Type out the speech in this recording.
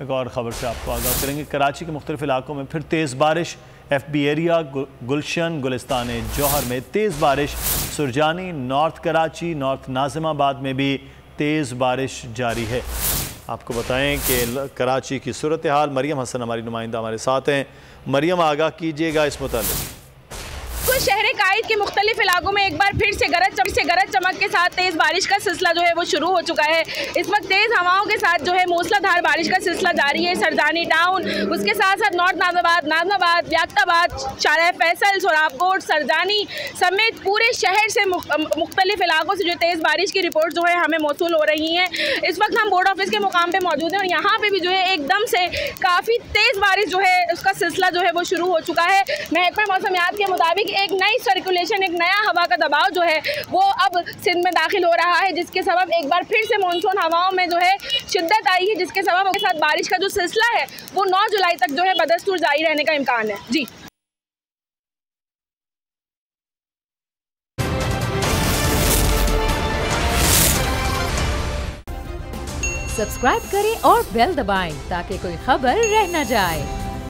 एक और ख़बर से आपको आगाह करेंगे। कराची के मुख्तलिफ इलाकों में फिर तेज़ बारिश। FB एरिया, गुलशन, गुलिस्तान जौहर में तेज़ बारिश। सुरजानी, नॉर्थ कराची, नॉर्थ नाज़िमाबाद में भी तेज़ बारिश जारी है। आपको बताएं कि कराची की सूरत हाल, मरियम हसन हमारी नुमाइंदा हमारे साथ हैं। मरियम, आगाह कीजिएगा इस मुतालिक। शहर कायद के मुख्तलिफ इलाकों में एक बार फिर से गरज चमक के साथ तेज़ बारिश का सिलसिला जो है वो शुरू हो चुका है। इस वक्त तेज़ हवाओं के साथ जो है मूसलाधार बारिश का सिलसिला जारी है। सरदानी टाउन, उसके साथ साथ नॉर्थ नाज़िमाबाद, याक्ताबाद, शारा फैसल, सोराबकोट, सरदानी समेत पूरे शहर से मुख्तलिफ इलाकों से जो तेज़ बारिश की रिपोर्ट जो है हमें मौसूल हो रही हैं। इस वक्त हम बोर्ड ऑफिस के मुकाम पर मौजूद हैं और यहाँ पर भी जो है एकदम से काफ़ी तेज़ बारिश जो है उसका सिलसिला जो है वो शुरू हो चुका है। महकमा मौसमियात के मुताबिक एक नई सर्कुलेशन, एक नया हवा का दबाव जो है वो अब सिंध में दाखिल हो रहा है, जिसके सबब एक बार फिर से मानसून हवाओं में जो है शिद्दत आई है, जिसके सबब के साथ बारिश का जो सिलसिला है वो 9 जुलाई तक जो है बदस्तूर जारी रहने का इम्कान है। जी, सब्सक्राइब करें और बेल दबाएं ताकि कोई खबर रह न जाए।